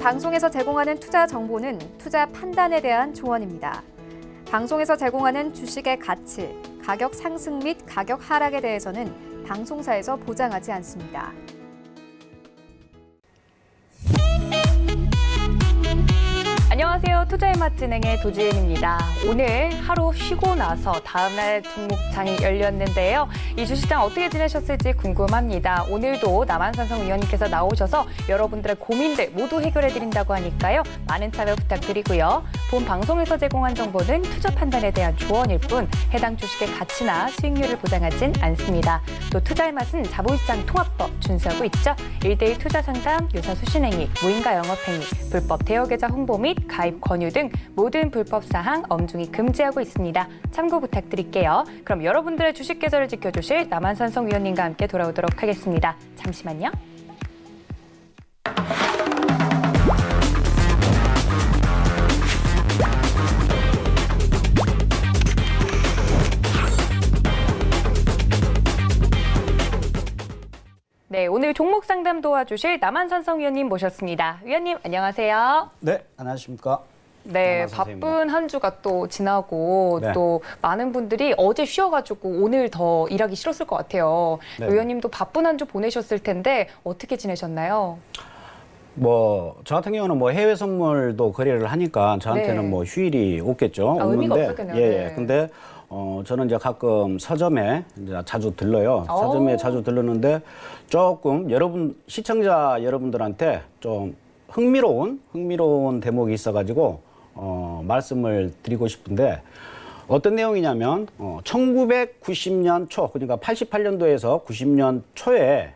방송에서 제공하는 투자 정보는 투자 판단에 대한 조언입니다. 방송에서 제공하는 주식의 가치, 가격 상승 및 가격 하락에 대해서는 방송사에서 보장하지 않습니다. 안녕하세요. 투자의 맛 진행의 도지은입니다. 오늘 하루 쉬고 나서 다음날 종목장이 열렸는데요. 이 주식장 어떻게 지내셨을지 궁금합니다. 오늘도 남한산성 위원님께서 나오셔서 여러분들의 고민들 모두 해결해드린다고 하니까요. 많은 참여 부탁드리고요. 본 방송에서 제공한 정보는 투자 판단에 대한 조언일 뿐 해당 주식의 가치나 수익률을 보장하진 않습니다. 또 투자의 맛은 자본시장 통합법 준수하고 있죠. 1:1 투자 상담, 유사 수신행위, 무인가 영업행위, 불법 대여계좌 홍보 및 가입 권유 등 모든 불법 사항 엄중히 금지하고 있습니다. 참고 부탁드릴게요. 그럼 여러분들의 주식 계좌를 지켜주실 남한산성 위원님과 함께 돌아오도록 하겠습니다. 잠시만요. 네, 오늘 종목 상담 도와주실 남한산성 위원님 모셨습니다. 위원님 안녕하세요. 네, 안녕하십니까. 네, 바쁜 한 주가 또 지나고 네. 또 많은 분들이 어제 쉬어가지고 오늘 더 일하기 싫었을 것 같아요. 네. 위원님도 바쁜 한 주 보내셨을 텐데 어떻게 지내셨나요? 저 같은 경우는 해외 선물도 거래를 하니까 저한테는 네. 휴일이 없겠죠. 의미가 없었겠네요. 예, 네. 근데 저는 이제 가끔 서점에 이제 자주 들러요. 서점에 자주 들르는데 조금 시청자 여러분들한테 좀 흥미로운 대목이 있어가지고 말씀을 드리고 싶은데 어떤 내용이냐면 1990년 초, 그러니까 88년도에서 90년 초에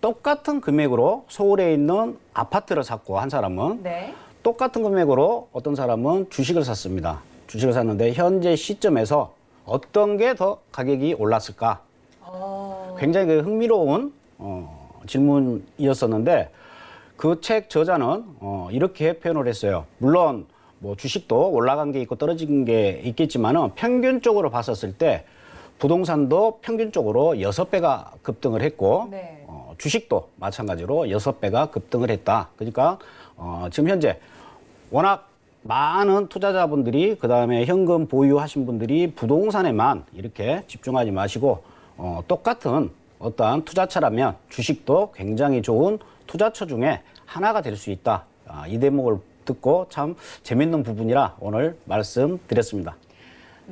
똑같은 금액으로 서울에 있는 아파트를 샀고 한 사람은 네. 똑같은 금액으로 어떤 사람은 주식을 샀습니다. 주식을 샀는데 현재 시점에서 어떤 게 더 가격이 올랐을까? 굉장히 흥미로운 질문이었었는데 그 책 저자는 이렇게 표현을 했어요. 물론 주식도 올라간 게 있고 떨어진 게 있겠지만은 평균적으로 봤었을 때 부동산도 평균적으로 6배가 급등을 했고 네. 주식도 마찬가지로 6배가 급등을 했다. 그러니까 지금 현재 워낙 많은 투자자분들이 그다음에 현금 보유하신 분들이 부동산에만 이렇게 집중하지 마시고 똑같은 어떠한 투자처라면 주식도 굉장히 좋은 투자처 중에 하나가 될 수 있다. 이 대목을 듣고 참 재밌는 부분이라 오늘 말씀드렸습니다.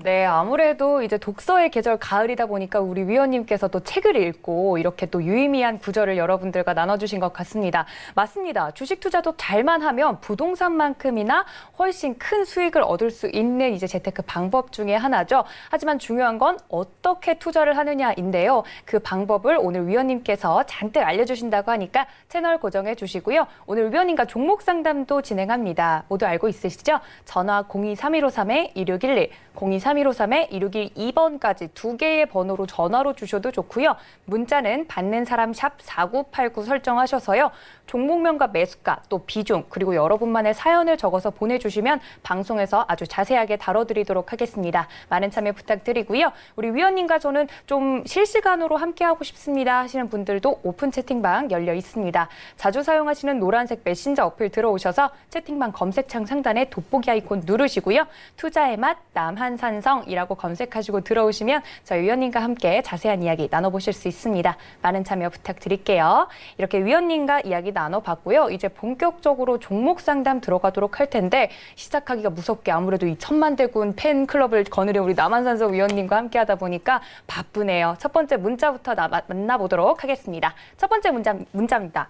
네, 아무래도 이제 독서의 계절 가을이다 보니까 우리 위원님께서 또 책을 읽고 이렇게 또 유의미한 구절을 여러분들과 나눠주신 것 같습니다. 맞습니다. 주식 투자도 잘만 하면 부동산만큼이나 훨씬 큰 수익을 얻을 수 있는 이제 재테크 방법 중에 하나죠. 하지만 중요한 건 어떻게 투자를 하느냐인데요. 그 방법을 오늘 위원님께서 잔뜩 알려주신다고 하니까 채널 고정해 주시고요. 오늘 위원님과 종목 상담도 진행합니다. 모두 알고 있으시죠? 전화 023153-2611, 023153-2612번까지 두 개의 번호로 전화로 주셔도 좋고요. 문자는 받는 사람 샵 4989 설정하셔서요. 종목명과 매수가, 또 비중, 그리고 여러분만의 사연을 적어서 보내주시면 방송에서 아주 자세하게 다뤄드리도록 하겠습니다. 많은 참여 부탁드리고요. 우리 위원님과 저는 좀 실시간으로 함께하고 싶습니다 하시는 분들도 오픈 채팅방 열려 있습니다. 자주 사용하시는 노란색 메신저 어플 들어오셔서 채팅방 검색창 상단에 돋보기 아이콘 누르시고요. 투자의 맛 남한산성이라고 검색하시고 들어오시면 저희 위원님과 함께 자세한 이야기 나눠보실 수 있습니다. 많은 참여 부탁드릴게요. 이렇게 위원님과 이야기 나눠봤고요. 이제 본격적으로 종목 상담 들어가도록 할 텐데 시작하기가 무섭게 아무래도 이 천만대군 팬클럽을 거느린 우리 남한산성 위원님과 함께하다 보니까 바쁘네요. 첫 번째 문자부터 만나보도록 하겠습니다. 첫 번째 문자입니다.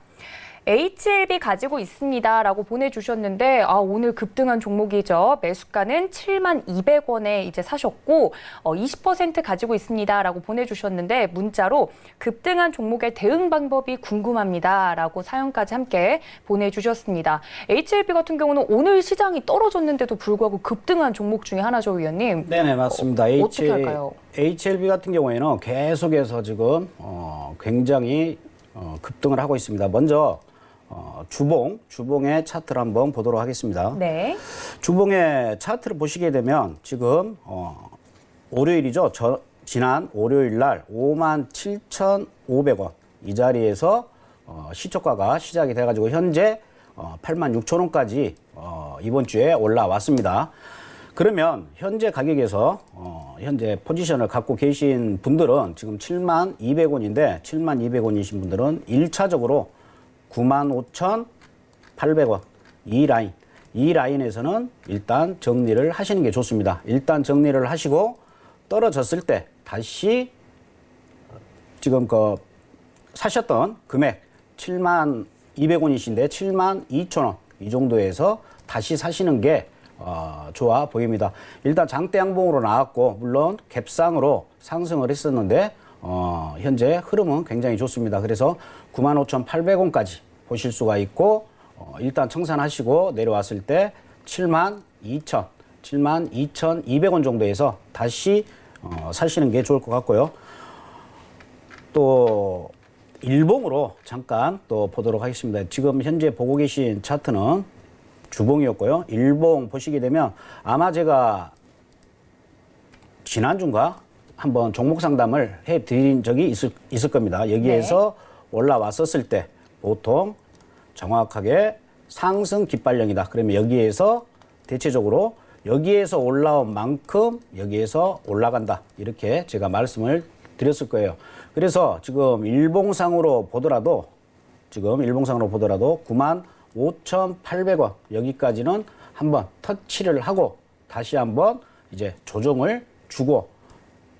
HLB 가지고 있습니다라고 보내주셨는데 오늘 급등한 종목이죠. 매수가는 72,200원에 이제 사셨고 20% 가지고 있습니다라고 보내주셨는데 문자로 급등한 종목의 대응 방법이 궁금합니다라고 사연까지 함께 보내주셨습니다. HLB 같은 경우는 오늘 시장이 떨어졌는데도 불구하고 급등한 종목 중에 하나죠, 위원님. 네네, 맞습니다. 어떻게 할까요? HLB 같은 경우에는 계속해서 지금 굉장히 급등을 하고 있습니다. 먼저 주봉의 차트를 한번 보도록 하겠습니다. 네. 주봉의 차트를 보시게 되면 지금 월요일이죠. 지난 월요일 날 57,500원 이 자리에서 시초가가 시작이 돼가지고 현재 86,000원까지 이번 주에 올라왔습니다. 그러면 현재 가격에서 현재 포지션을 갖고 계신 분들은 지금 72,200원인데 72,200원이신 분들은 1차적으로 95,800원 이 라인에서는 일단 정리를 하시는 게 좋습니다. 일단 정리를 하시고 떨어졌을 때 다시 지금 사셨던 금액 72,200원이신데 72,000원 이 정도에서 다시 사시는 게 좋아 보입니다. 일단 장대 양봉으로 나왔고 물론 갭상으로 상승을 했었는데 현재 흐름은 굉장히 좋습니다. 그래서 95,800원까지 보실 수가 있고 일단 청산하시고 내려왔을 때 72,200원 정도에서 다시 사시는 게 좋을 것 같고요. 또 일봉으로 잠깐 또 보도록 하겠습니다. 지금 현재 보고 계신 차트는 주봉이었고요. 일봉 보시게 되면 아마 제가 지난주인가 한번 종목 상담을 해드린 적이 있을 겁니다. 여기에서 올라왔었을 때 보통 정확하게 상승 깃발령이다. 그러면 여기에서 대체적으로 여기에서 올라온 만큼 여기에서 올라간다. 이렇게 제가 말씀을 드렸을 거예요. 그래서 지금 일봉상으로 보더라도 95,800원 여기까지는 한번 터치를 하고 다시 한번 이제 조정을 주고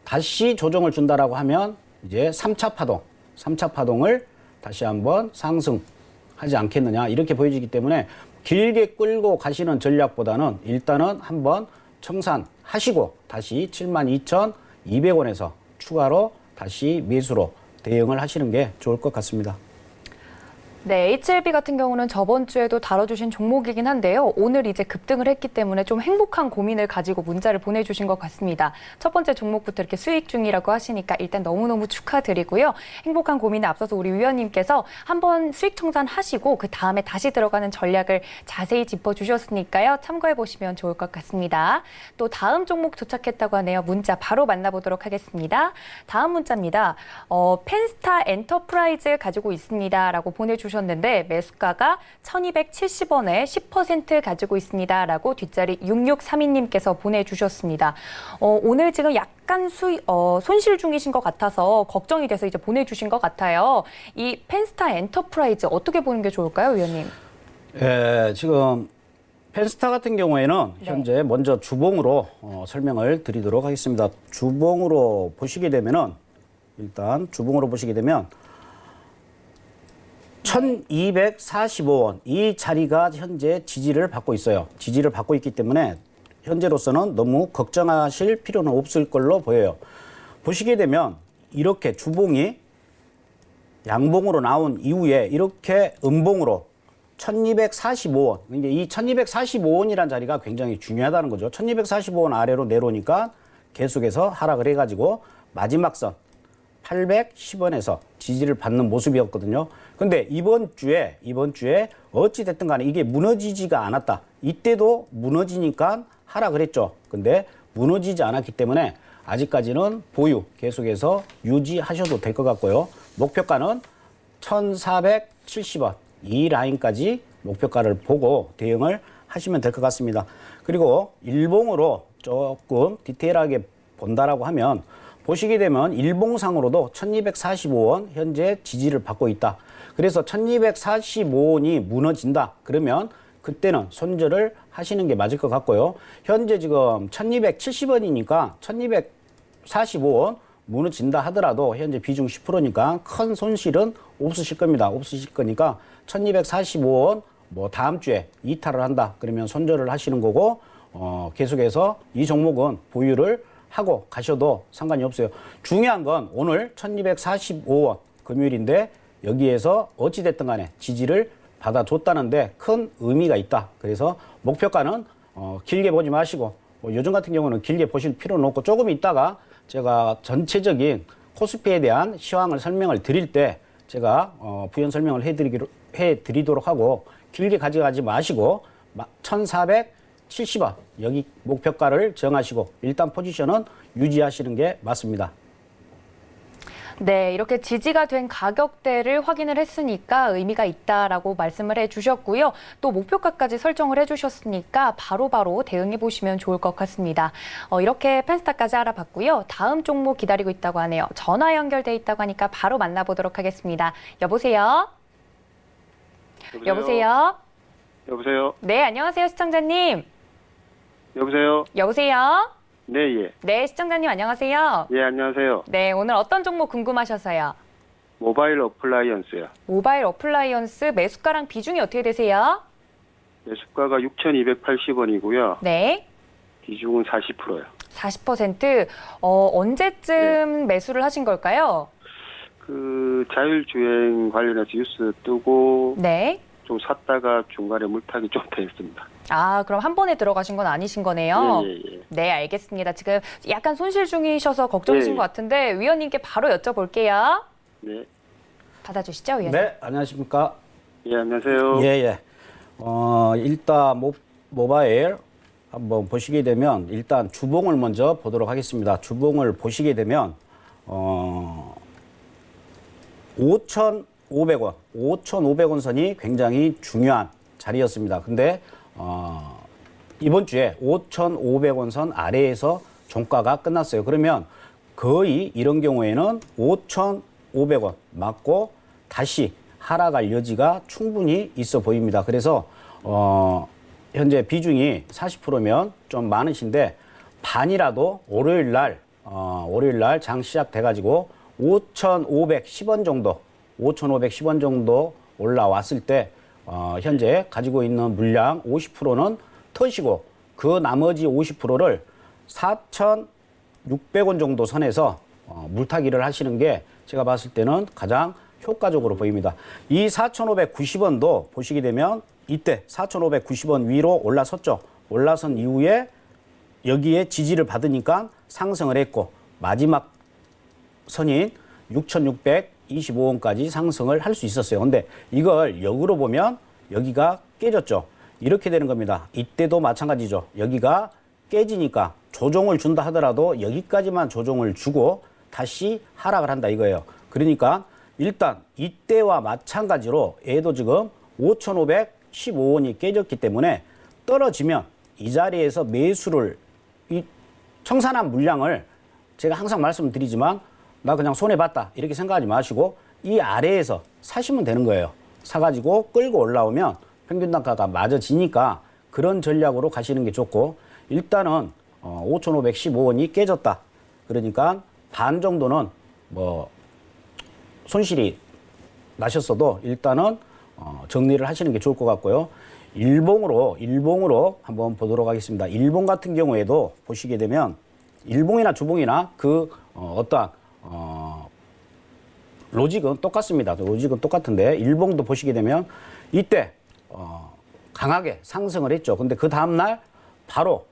다시 조정을 준다라고 하면 이제 3차 파동을 다시 한번 상승하지 않겠느냐 이렇게 보여지기 때문에 길게 끌고 가시는 전략보다는 일단은 한번 청산하시고 다시 72,200원에서 추가로 다시 매수로 대응을 하시는 게 좋을 것 같습니다. 네, HLB 같은 경우는 저번 주에도 다뤄주신 종목이긴 한데요. 오늘 이제 급등을 했기 때문에 좀 행복한 고민을 가지고 문자를 보내주신 것 같습니다. 첫 번째 종목부터 이렇게 수익 중이라고 하시니까 일단 너무너무 축하드리고요. 행복한 고민에 앞서서 우리 위원님께서 한번 수익 청산하시고 그 다음에 다시 들어가는 전략을 자세히 짚어주셨으니까요. 참고해보시면 좋을 것 같습니다. 또 다음 종목 도착했다고 하네요. 문자 바로 만나보도록 하겠습니다. 다음 문자입니다. 펜스타 엔터프라이즈 가지고 있습니다. 라고 보내주셨는데 매수가가 1,270원에 10% 가지고 있습니다. 라고 뒷자리 6632님께서 보내주셨습니다. 오늘 지금 약간 손실 중이신 것 같아서 걱정이 돼서 이제 보내주신 것 같아요. 이 펜스타 엔터프라이즈 어떻게 보는 게 좋을까요, 위원님? 지금 펜스타 같은 경우에는 현재 먼저 주봉으로 설명을 드리도록 하겠습니다. 주봉으로 보시게 되면은 일단 주봉으로 보시게 되면 1,245원 이 자리가 현재 지지를 받고 있어요. 지지를 받고 있기 때문에 현재로서는 너무 걱정하실 필요는 없을 걸로 보여요. 보시게 되면 이렇게 주봉이 양봉으로 나온 이후에 이렇게 음봉으로 1,245원 이제 이 1,245원이라는 자리가 굉장히 중요하다는 거죠. 1,245원 아래로 내려오니까 계속해서 하락을 해가지고 마지막 선 810원에서 지지를 받는 모습이었거든요. 근데 이번 주에 어찌 됐든 간에 이게 무너지지가 않았다. 이때도 무너지니까 하락을 했죠. 근데 무너지지 않았기 때문에 아직까지는 보유 계속해서 유지하셔도 될 것 같고요. 목표가는 1,470원 이 라인까지 목표가를 보고 대응을 하시면 될 것 같습니다. 그리고 일봉으로 조금 디테일하게 본다라고 하면 보시게 되면 일봉상으로도 1,245원 현재 지지를 받고 있다. 그래서 1,245원이 무너진다. 그러면 그때는 손절을 하시는 게 맞을 것 같고요. 현재 지금 1,270원이니까 1,245원 무너진다 하더라도 현재 비중 10%니까 큰 손실은 없으실 겁니다. 없으실 거니까 1,245원 뭐 다음 주에 이탈을 한다. 그러면 손절을 하시는 거고 계속해서 이 종목은 보유를 하고 가셔도 상관이 없어요. 중요한 건 오늘 1,245원 금요일인데 여기에서 어찌됐든 간에 지지를 받아줬다는데 큰 의미가 있다. 그래서 목표가는 길게 보지 마시고 요즘 같은 경우는 길게 보실 필요는 없고 조금 있다가 제가 전체적인 코스피에 대한 시황을 설명을 드릴 때 제가 부연 설명을 해드리도록 하고 길게 가져가지 마시고 1,470원 여기 목표가를 정하시고 일단 포지션은 유지하시는 게 맞습니다. 네, 이렇게 지지가 된 가격대를 확인을 했으니까 의미가 있다라고 말씀을 해주셨고요. 또 목표가까지 설정을 해주셨으니까 바로바로 대응해 보시면 좋을 것 같습니다. 이렇게 펜스타까지 알아봤고요. 다음 종목 기다리고 있다고 하네요. 전화 연결돼 있다고 하니까 바로 만나보도록 하겠습니다. 여보세요? 여보세요? 여보세요? 네, 안녕하세요, 시청자님. 여보세요? 여보세요? 네, 예. 네, 시청자님 안녕하세요. 예, 안녕하세요. 네, 오늘 어떤 종목 궁금하셔서요? 모바일 어플라이언스요. 모바일 어플라이언스 매수가랑 비중이 어떻게 되세요? 매수가가 6,280원이고요. 네. 비중은 40%요. 40%. 언제쯤 매수를 하신 걸까요? 그 자율주행 관련해서 뉴스 뜨고 네. 좀 샀다가 중간에 물타기 좀 됐습니다. 아, 그럼 한 번에 들어가신 건 아니신 거네요? 예, 예, 예. 네, 알겠습니다. 지금 약간 손실 중이셔서 걱정이신 예, 예. 것 같은데 위원님께 바로 여쭤볼게요. 네. 받아주시죠, 위원님. 네, 안녕하십니까? 예, 안녕하세요. 예, 예. 일단 모바일 한번 보시게 되면 일단 주봉을 먼저 보도록 하겠습니다. 주봉을 보시게 되면 5,500원, 5,500원 선이 굉장히 중요한 자리였습니다. 근데 이번 주에 5,500원 선 아래에서 종가가 끝났어요. 그러면 거의 이런 경우에는 5,500원 맞고 다시 하락할 여지가 충분히 있어 보입니다. 그래서 현재 비중이 40%면 좀 많으신데 반이라도 월요일 날 장 시작돼 가지고 5,510원 정도 5,510원 정도 올라왔을 때 현재 가지고 있는 물량 50%는 터시고 그 나머지 50%를 4,600원 정도 선에서 물타기를 하시는 게 제가 봤을 때는 가장 효과적으로 보입니다. 이 4,590원도 보시게 되면 이때 4,590원 위로 올라섰죠. 올라선 이후에 여기에 지지를 받으니까 상승을 했고 마지막 선인 6,625원까지 상승을 할 수 있었어요. 근데 이걸 역으로 보면 여기가 깨졌죠. 이렇게 되는 겁니다. 이때도 마찬가지죠. 여기가 깨지니까 조정을 준다 하더라도 여기까지만 조정을 주고 다시 하락을 한다 이거예요. 그러니까 일단 이때와 마찬가지로 얘도 지금 5,515원이 깨졌기 때문에 떨어지면 이 자리에서 매수를 이 청산한 물량을 제가 항상 말씀드리지만 나 그냥 손해봤다 이렇게 생각하지 마시고 이 아래에서 사시면 되는 거예요. 사가지고 끌고 올라오면 평균 단가가 맞아지니까 그런 전략으로 가시는 게 좋고 일단은 5,515원이 깨졌다. 그러니까 반 정도는 뭐 손실이 나셨어도 일단은 정리를 하시는 게 좋을 것 같고요. 일봉으로 한번 보도록 하겠습니다. 일봉 같은 경우에도 보시게 되면 일봉이나 주봉이나 그 어떠한 로직은 똑같습니다. 로직은 똑같은데 일봉도 보시게 되면 이때 강하게 상승을 했죠. 근데 그 다음날 바로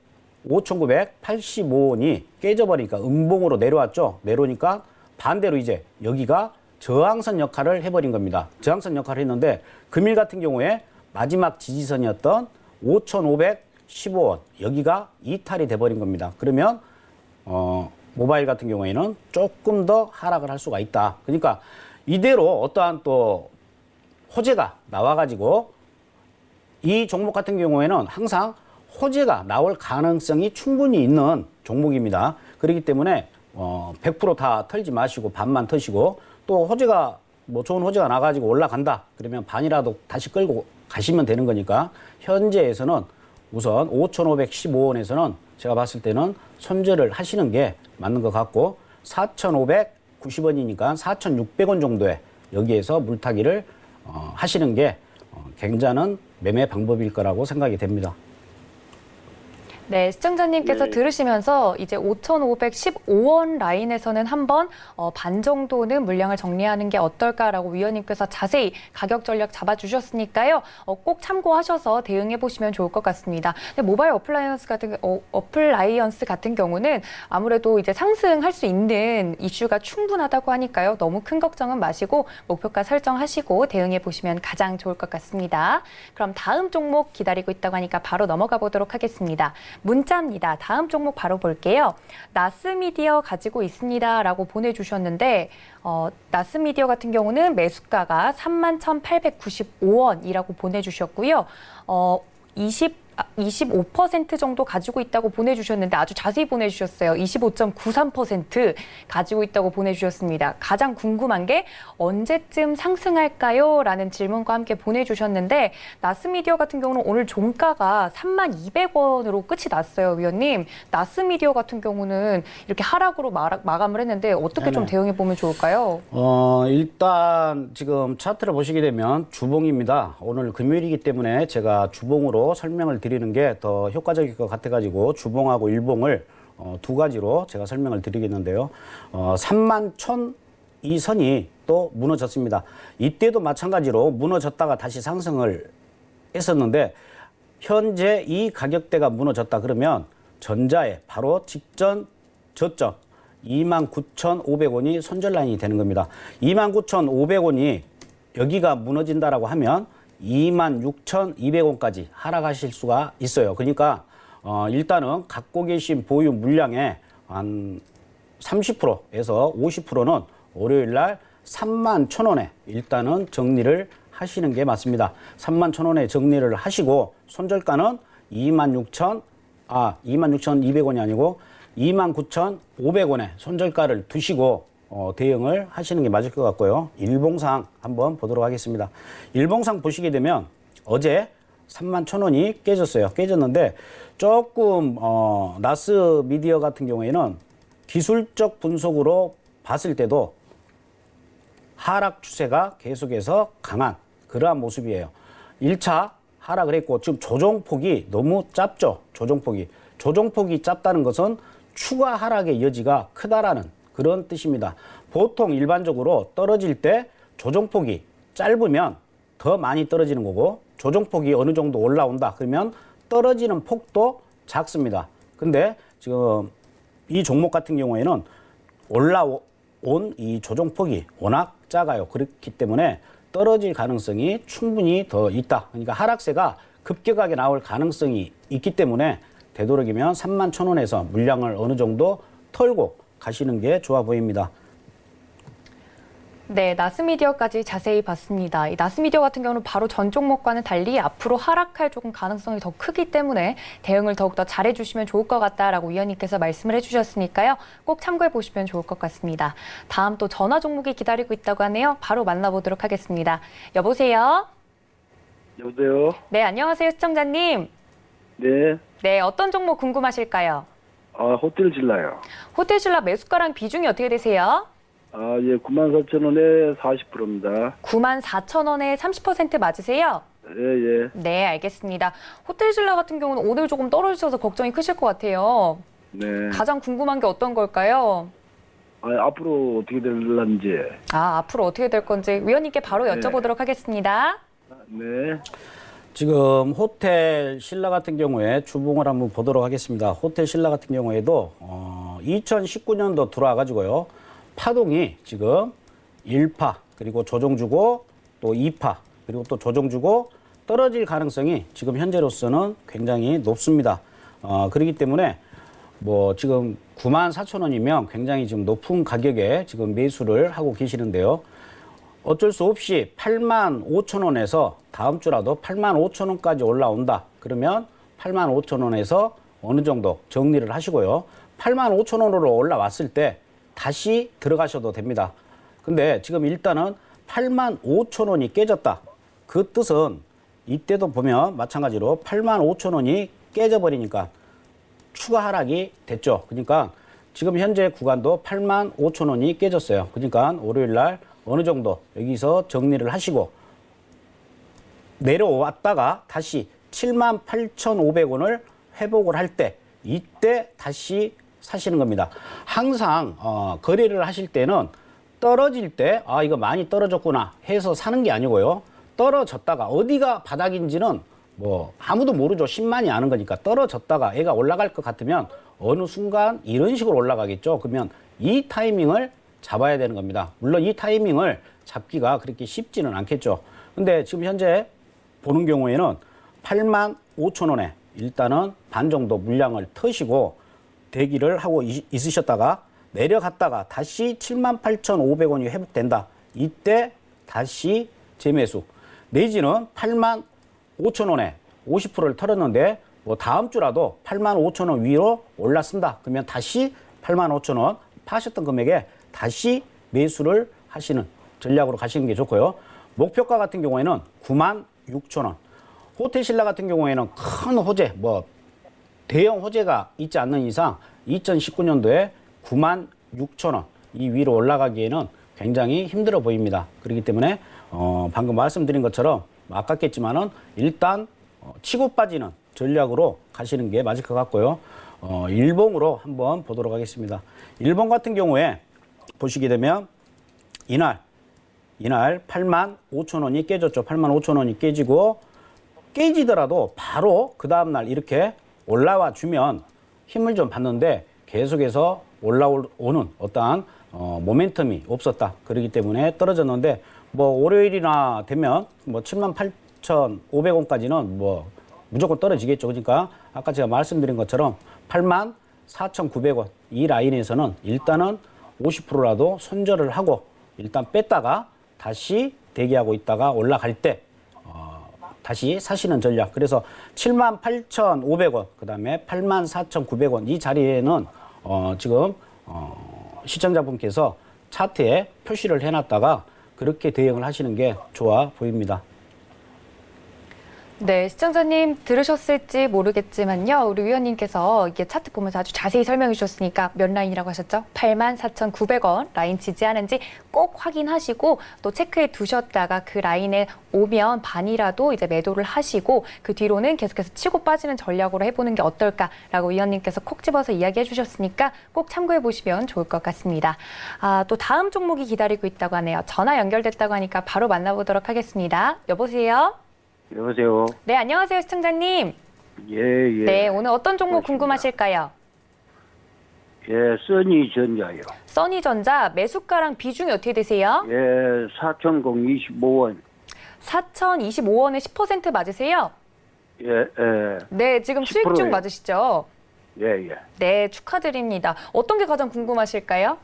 5,985원이 깨져버리니까 음봉으로 내려왔죠. 내려오니까 반대로 이제 여기가 저항선 역할을 해버린 겁니다. 저항선 역할을 했는데 금일 같은 경우에 마지막 지지선이었던 5,515원 여기가 이탈이 돼버린 겁니다. 그러면 모바일 같은 경우에는 조금 더 하락을 할 수가 있다. 그러니까 이대로 어떠한 또 호재가 나와가지고 이 종목 같은 경우에는 항상 호재가 나올 가능성이 충분히 있는 종목입니다. 그렇기 때문에 100% 털지 마시고 반만 터시고 또 호재가 뭐 좋은 호재가 나가지고 올라간다. 그러면 반이라도 다시 끌고 가시면 되는 거니까 현재에서는 우선 5,515원에서는 제가 봤을 때는 손절을 하시는 게 맞는 것 같고 4,590원이니까 4,600원 정도에 여기에서 물타기를 하시는 게 굉장한 매매 방법일 거라고 생각이 됩니다. 네, 시청자님께서 네. 들으시면서 이제 5,515원 라인에서는 한번 반 정도는 물량을 정리하는 게 어떨까라고 위원님께서 자세히 가격 전략 잡아주셨으니까요. 꼭 참고하셔서 대응해 보시면 좋을 것 같습니다. 근데 모바일 어플라이언스 같은 경우는 아무래도 이제 상승할 수 있는 이슈가 충분하다고 하니까요. 너무 큰 걱정은 마시고 목표가 설정하시고 대응해 보시면 가장 좋을 것 같습니다. 그럼 다음 종목 기다리고 있다고 하니까 바로 넘어가 보도록 하겠습니다. 문자입니다. 다음 종목 바로 볼게요. 나스미디어 가지고 있습니다라고 보내주셨는데 나스미디어 같은 경우는 매수가가 31,895원이라고 보내주셨고요. 25% 정도 가지고 있다고 보내주셨는데 아주 자세히 보내주셨어요. 25.93% 가지고 있다고 보내주셨습니다. 가장 궁금한 게 언제쯤 상승할까요? 라는 질문과 함께 보내주셨는데 나스미디어 같은 경우는 오늘 종가가 32,200원으로 끝이 났어요, 위원님. 나스미디어 같은 경우는 이렇게 하락으로 마감을 했는데 어떻게 좀 대응해 보면 좋을까요? 일단 지금 차트를 보시게 되면 주봉입니다. 오늘 금요일이기 때문에 제가 주봉으로 설명을 드리는 게 더 효과적일 것 같아가지고 주봉하고 일봉을 두 가지로 제가 설명을 드리겠는데요. 31,000 이 선이 또 무너졌습니다. 이때도 마찬가지로 무너졌다가 다시 상승을 했었는데 현재 이 가격대가 무너졌다 그러면 전자에 바로 직전 저점 29,500원이 손절 라인이 되는 겁니다. 29,500원이 여기가 무너진다라고 하면 26,200원까지 하락하실 수가 있어요. 그러니까 일단은 갖고 계신 보유 물량의 한 30%에서 50%는 월요일 날 31,000원에 일단은 정리를 하시는 게 맞습니다. 31,000원에 정리를 하시고 손절가는 26,200원이 아니고 29,500원에 손절가를 두시고 대응을 하시는 게 맞을 것 같고요. 일봉상 한번 보도록 하겠습니다. 일봉상 보시게 되면 어제 31,000원이 깨졌어요. 깨졌는데 조금 나스 미디어 같은 경우에는 기술적 분석으로 봤을 때도 하락 추세가 계속해서 강한 그러한 모습이에요. 1차 하락을 했고 지금 조정폭이 너무 짧죠. 조정폭이 짧다는 것은 추가 하락의 여지가 크다라는 그런 뜻입니다. 보통 일반적으로 떨어질 때 조정폭이 짧으면 더 많이 떨어지는 거고 조정폭이 어느 정도 올라온다 그러면 떨어지는 폭도 작습니다. 근데 지금 이 종목 같은 경우에는 올라온 이 조정폭이 워낙 작아요. 그렇기 때문에 떨어질 가능성이 충분히 더 있다. 그러니까 하락세가 급격하게 나올 가능성이 있기 때문에 되도록이면 31,000원에서 물량을 어느 정도 털고 가시는 게 좋아 보입니다. 네, 나스미디어까지 자세히 봤습니다. 이 나스미디어 같은 경우는 바로 전 종목과는 달리 앞으로 하락할 조금 가능성이 더 크기 때문에 대응을 더욱더 잘해주시면 좋을 것 같다라고 위원님께서 말씀을 해주셨으니까요. 꼭 참고해 보시면 좋을 것 같습니다. 다음 또 전화 종목이 기다리고 있다고 하네요. 바로 만나보도록 하겠습니다. 여보세요? 여보세요? 네, 안녕하세요, 시청자님. 네. 네, 어떤 종목 궁금하실까요? 호텔 질라요. 호텔신라 매수가랑 비중이 어떻게 되세요? 예, 94,000원에 40%입니다. 94,000원에 30% 맞으세요? 예, 예. 네, 알겠습니다. 호텔신라 같은 경우는 오늘 조금 떨어지셔서 걱정이 크실 것 같아요. 네. 가장 궁금한 게 어떤 걸까요? 앞으로 어떻게 될런지. 앞으로 어떻게 될 건지 위원님께 바로 여쭤보도록 하겠습니다. 네. 지금 호텔 신라 같은 경우에 주봉을 한번 보도록 하겠습니다. 호텔 신라 같은 경우에도 2019년도 들어와 가지고요. 파동이 지금 1파 그리고 조정 주고 또 2파 그리고 또 조정 주고 떨어질 가능성이 지금 현재로서는 굉장히 높습니다. 그렇기 때문에 뭐 지금 94,000원이면 굉장히 지금 높은 가격에 지금 매수를 하고 계시는데요. 어쩔 수 없이 85,000원에서 다음 주라도 85,000원까지 올라온다. 그러면 85,000원에서 어느 정도 정리를 하시고요. 85,000원으로 올라왔을 때 다시 들어가셔도 됩니다. 근데 지금 일단은 85,000원이 깨졌다. 그 뜻은 이때도 보면 마찬가지로 85,000원이 깨져버리니까 추가 하락이 됐죠. 그러니까 지금 현재 구간도 85,000원이 깨졌어요. 그러니까 월요일 날 어느 정도 여기서 정리를 하시고 내려왔다가 다시 78,500원을 회복을 할 때 이때 다시 사시는 겁니다. 항상 거래를 하실 때는 떨어질 때 이거 많이 떨어졌구나 해서 사는 게 아니고요. 떨어졌다가 어디가 바닥인지는 뭐 아무도 모르죠. 10만이 아는 거니까. 떨어졌다가 애가 올라갈 것 같으면 어느 순간 이런 식으로 올라가겠죠. 그러면 이 타이밍을 잡아야 되는 겁니다. 물론 이 타이밍을 잡기가 그렇게 쉽지는 않겠죠. 근데 지금 현재 보는 경우에는 85,000원에 일단은 반 정도 물량을 터시고 대기를 하고 있으셨다가 내려갔다가 다시 78,500원이 회복된다. 이때 다시 재매수. 내지는 85,000원에 50%를 털었는데 뭐 다음 주라도 85,000원 위로 올랐습니다. 그러면 다시 85,000원 파셨던 금액에 다시 매수를 하시는 전략으로 가시는 게 좋고요. 목표가 같은 경우에는 96,000원. 호텔신라 같은 경우에는 큰 호재, 뭐 대형 호재가 있지 않는 이상 2019년도에 96,000원 이 위로 올라가기에는 굉장히 힘들어 보입니다. 그렇기 때문에 방금 말씀드린 것처럼 아깝겠지만은 일단 치고 빠지는 전략으로 가시는 게 맞을 것 같고요. 일봉으로 한번 보도록 하겠습니다. 일본 같은 경우에 보시게 되면 이날 85,000원이 깨졌죠. 85,000원이 깨지고 깨지더라도 바로 그 다음날 이렇게 올라와 주면 힘을 좀 받는데 계속해서 올라오는 어떠한 모멘텀이 없었다. 그렇기 때문에 떨어졌는데 뭐 월요일이나 되면 뭐 78,500원까지는 뭐 무조건 떨어지겠죠. 그러니까 아까 제가 말씀드린 것처럼 84,900원 이 라인에서는 일단은 50%라도 손절을 하고 일단 뺐다가 다시 대기하고 있다가 올라갈 때 다시 사시는 전략. 그래서 78,500원, 그 다음에 84,900원 이 자리에는 지금 시청자분께서 차트에 표시를 해놨다가 그렇게 대응을 하시는 게 좋아 보입니다. 네, 시청자님 들으셨을지 모르겠지만요. 우리 위원님께서 이게 차트 보면서 아주 자세히 설명해 주셨으니까 몇 라인이라고 하셨죠? 84,900원 라인 지지하는지 꼭 확인하시고 또 체크해 두셨다가 그 라인에 오면 반이라도 이제 매도를 하시고 그 뒤로는 계속해서 치고 빠지는 전략으로 해보는 게 어떨까라고 위원님께서 콕 집어서 이야기해 주셨으니까 꼭 참고해 보시면 좋을 것 같습니다. 또 다음 종목이 기다리고 있다고 하네요. 전화 연결됐다고 하니까 바로 만나보도록 하겠습니다. 여보세요? 여보세요. 네, 안녕하세요, 시청자님. 예, 예. 네, 오늘 어떤 종목 고맙습니다. 궁금하실까요? 예, 써니전자요. 써니전자 매수가랑 비중이 어떻게 되세요? 예, 4,025원. 4,025원에 10% 맞으세요? 예, 예. 네, 지금 수익 10% 중 예요. 맞으시죠? 예, 예. 네, 축하드립니다. 어떤 게 가장 궁금하실까요?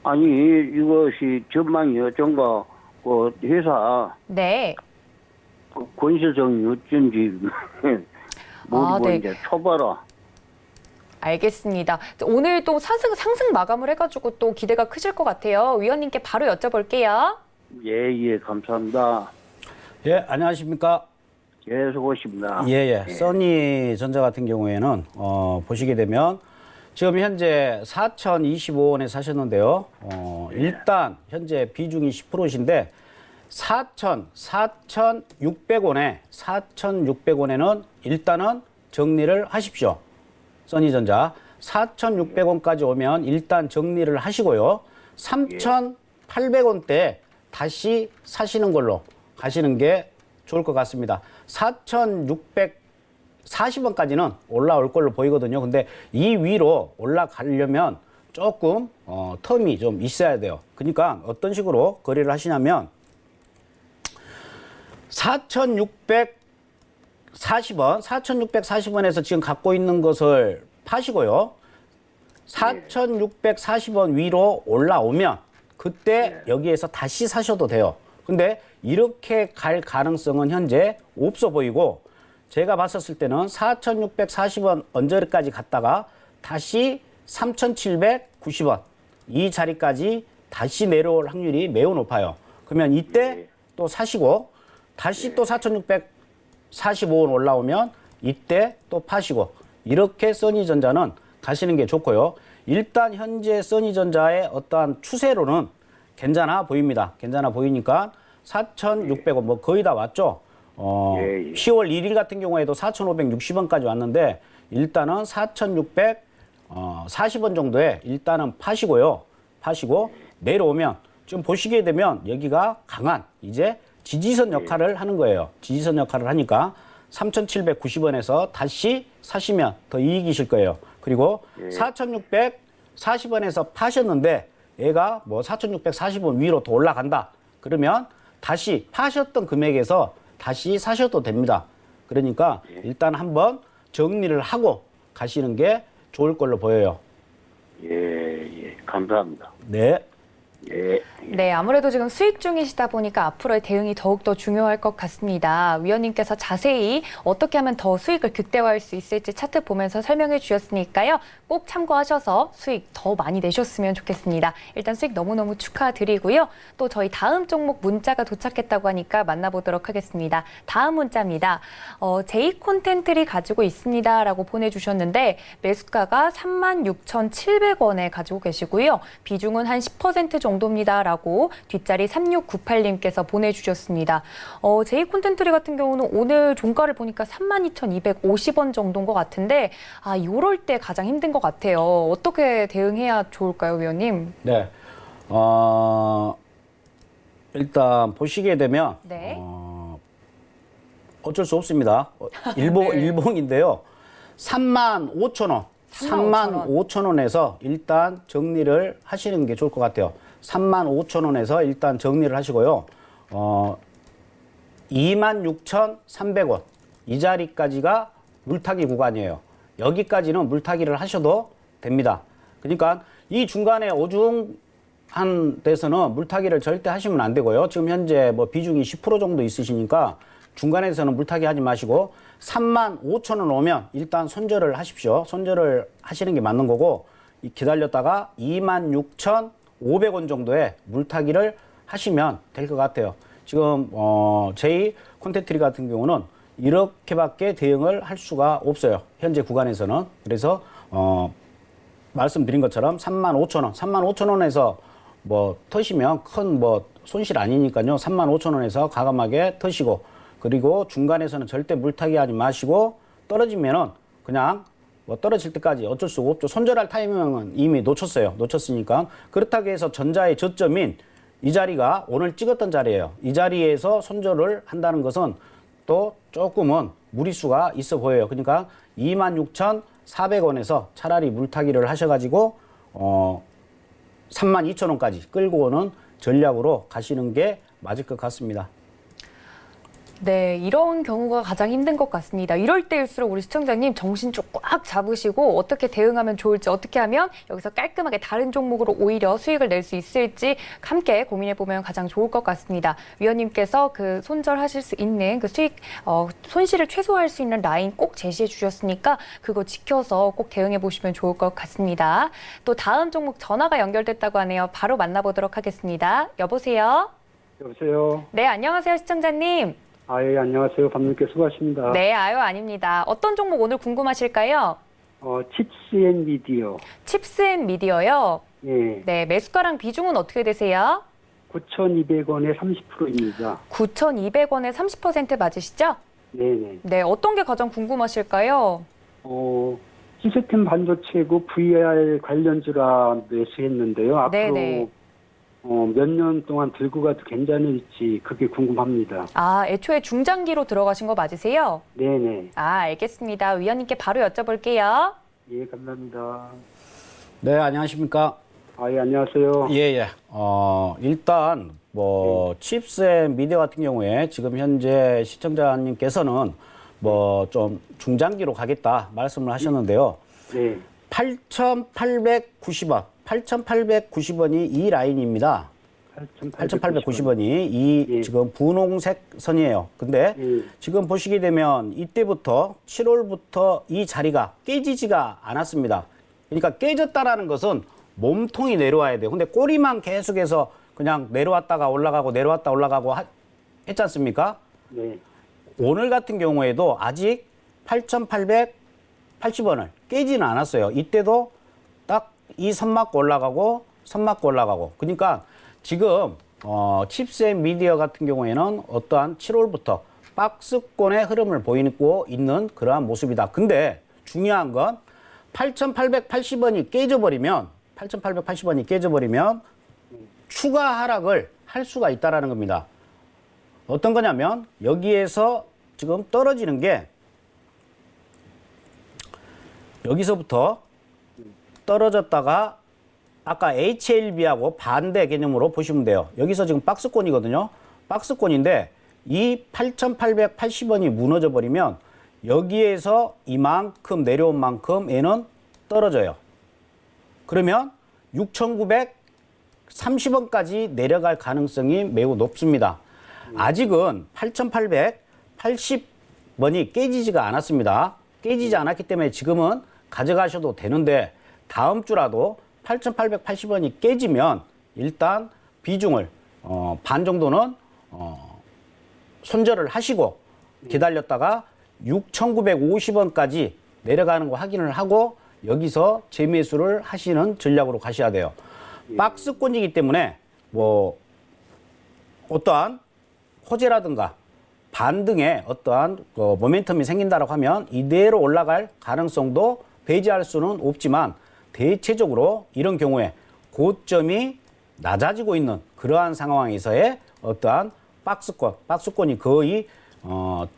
아니, 이것이 전망이 어쩐가, 그 회사 네. 권실성이 어쩐지 모르고 네. 이제 초봐라. 알겠습니다. 오늘 또 상승 마감을 해가지고 또 기대가 크실 것 같아요. 위원님께 바로 여쭤볼게요. 예, 예, 감사합니다. 예, 안녕하십니까? 예, 수고하십니다. 예. 써니전자 같은 경우에는 보시게 되면 지금 현재 4,025원에 사셨는데요. 일단 현재 비중이 10%신데 4,600원에는 일단은 정리를 하십시오. 써니전자 4,600원까지 오면 일단 정리를 하시고요. 3,800원대 다시 사시는 걸로 가시는 게 좋을 것 같습니다. 4,640원까지는 올라올 걸로 보이거든요. 근데 이 위로 올라가려면 조금 텀이 좀 있어야 돼요. 그러니까 어떤 식으로 거래를 하시냐면 4,640원에서 지금 갖고 있는 것을 파시고요. 4,640원 위로 올라오면 그때 여기에서 다시 사셔도 돼요. 근데 이렇게 갈 가능성은 현재 없어 보이고 제가 봤었을 때는 4,640원 언저리까지 갔다가 다시 3,790원 이 자리까지 다시 내려올 확률이 매우 높아요. 그러면 이때 또 사시고 다시 또 4,645원 올라오면 이때 또 파시고 이렇게 써니전자는 가시는 게 좋고요. 일단 현재 써니전자의 어떠한 추세로는 괜찮아 보입니다. 괜찮아 보이니까 4,600원 뭐 거의 다 왔죠. 10월 1일 같은 경우에도 4,560원까지 왔는데 일단은 4,640원 정도에 일단은 파시고요. 파시고 내려오면 좀 보시게 되면 여기가 강한 이제 지지선 역할을 하는 거예요. 지지선 역할을 하니까 3,790원에서 다시 사시면 더 이익이실 거예요. 그리고 4,640원에서 파셨는데 얘가 뭐 4,640원 위로 더 올라간다. 그러면 다시 파셨던 금액에서 다시 사셔도 됩니다. 그러니까 일단 한번 정리를 하고 가시는 게 좋을 걸로 보여요. 예, 감사합니다. 네. 예. 네, 아무래도 지금 수익 중이시다 보니까 앞으로의 대응이 더욱더 중요할 것 같습니다. 위원님께서 자세히 어떻게 하면 더 수익을 극대화할 수 있을지 차트 보면서 설명해 주셨으니까요. 꼭 참고하셔서 수익 더 많이 내셨으면 좋겠습니다. 일단 수익 너무너무 축하드리고요. 또 저희 다음 종목 문자가 도착했다고 하니까 만나보도록 하겠습니다. 다음 문자입니다. 제이 콘텐트리 가지고 있습니다라고 보내주셨는데 매수가가 36,700원에 가지고 계시고요. 비중은 한 10% 정도입니다라고 뒷자리 3698님께서 보내주셨습니다. 제이 콘텐트리 같은 경우는 오늘 종가를 보니까 32,250원 정도인 것 같은데 이럴 때 가장 힘든 것 같아요. 어떻게 대응해야 좋을까요, 위원님? 네. 일단 보시게 되면 네. 어쩔 수 없습니다. 일봉인데요. 35,000원. 35,000원에서 일단 정리를 하시는 게 좋을 것 같아요. 35,000원에서 일단 정리를 하시고요. 26,300원. 이 자리까지가 물타기 구간이에요. 여기까지는 물타기를 하셔도 됩니다. 그러니까 이 중간에 어중한 데서는 물타기를 절대 하시면 안 되고요. 지금 현재 뭐 비중이 10% 정도 있으시니까 중간에서는 물타기 하지 마시고 35,000원 오면 일단 손절을 하십시오. 손절을 하시는 게 맞는 거고 기다렸다가 26,500원 정도의 물타기를 하시면 될 것 같아요. 지금 제이 콘텐트리 같은 경우는 이렇게밖에 대응을 할 수가 없어요. 현재 구간에서는. 그래서 말씀드린 것처럼 35,000원, 35,000원에서 뭐 터시면 큰 뭐 손실 아니니까요. 35,000원에서 과감하게 터시고 그리고 중간에서는 절대 물타기 하지 마시고 떨어지면은 그냥 뭐 떨어질 때까지 어쩔 수가 없죠. 손절할 타이밍은 이미 놓쳤으니까. 그렇다고 해서 전자의 저점인 이 자리가 오늘 찍었던 자리예요. 이 자리에서 손절을 한다는 것은 또 조금은 무리수가 있어 보여요. 그러니까 26,400원에서 차라리 물타기를 하셔가지고 32,000원까지 끌고 오는 전략으로 가시는 게 맞을 것 같습니다. 네, 이런 경우가 가장 힘든 것 같습니다. 이럴 때일수록 우리 시청자님 정신 좀 꽉 잡으시고 어떻게 대응하면 좋을지, 어떻게 하면 여기서 깔끔하게 다른 종목으로 오히려 수익을 낼 수 있을지 함께 고민해보면 가장 좋을 것 같습니다. 위원님께서 그 손절하실 수 있는 그 수익, 손실을 최소화할 수 있는 라인 꼭 제시해 주셨으니까 그거 지켜서 꼭 대응해 보시면 좋을 것 같습니다. 또 다음 종목 전화가 연결됐다고 하네요. 바로 만나보도록 하겠습니다. 여보세요? 여보세요. 네, 안녕하세요, 시청자님. 예, 안녕하세요. 밤늦게 수고하십니다. 네, 아닙니다. 어떤 종목 오늘 궁금하실까요? 칩스 앤 미디어. 칩스 앤 미디어요. 예. 네, 매수가랑 비중은 어떻게 되세요? 9,200원에 30%입니다. 9,200원에 30% 맞으시죠? 네네. 네, 어떤 게 가장 궁금하실까요? 시스템 반도체고 VR 관련주라 매수했는데요. 앞으로 네네. 몇 년 동안 들고 가도 괜찮을지 그게 궁금합니다. 애초에 중장기로 들어가신 거 맞으세요? 네네. 알겠습니다. 위원님께 바로 여쭤볼게요. 예, 감사합니다. 네, 안녕하십니까? 예, 안녕하세요. 예. 일단 뭐 칩스 앤 미디어 같은 경우에 지금 현재 시청자님께서는 뭐 좀 중장기로 가겠다 말씀을 하셨는데요. 네. 8,890원. 8,890원이 이 라인입니다. 8,890원이 이 예. 지금 분홍색 선이에요. 근데 예. 지금 보시게 되면 이때부터 7월부터 이 자리가 깨지지가 않았습니다. 그러니까 깨졌다라는 것은 몸통이 내려와야 돼요. 근데 꼬리만 계속해서 그냥 내려왔다가 올라가고 내려왔다 올라가고 했지 않습니까? 네. 오늘 같은 경우에도 아직 8,880원을 깨지는 않았어요. 이때도 딱 이 선 맞고 올라가고 선 맞고 올라가고. 그러니까 지금 칩스 앤 미디어 같은 경우에는 어떠한 7월부터 박스권의 흐름을 보이고 있는 그러한 모습이다. 근데 중요한 건 8,880원이 깨져버리면 추가 하락을 할 수가 있다라는 겁니다. 어떤 거냐면 여기에서 지금 떨어지는 게 여기서부터 떨어졌다가 아까 HLB하고 반대 개념으로 보시면 돼요. 여기서 지금 박스권이거든요. 박스권인데 이 8,880원이 무너져 버리면 여기에서 이만큼 내려온 만큼 얘는 떨어져요. 그러면 6,930원까지 내려갈 가능성이 매우 높습니다. 아직은 8,880원이 깨지지가 않았습니다. 깨지지 않았기 때문에 지금은 가져가셔도 되는데 다음 주라도 8,880원이 깨지면 일단 비중을 반 정도는 손절을 하시고 기다렸다가 6,950원까지 내려가는 거 확인을 하고 여기서 재매수를 하시는 전략으로 가셔야 돼요. 박스권이기 때문에 뭐 어떠한 호재라든가 반등에 어떠한 모멘텀이 생긴다라고 하면 이대로 올라갈 가능성도 배제할 수는 없지만 대체적으로 이런 경우에 고점이 낮아지고 있는 그러한 상황에서의 어떠한 박스권이 거의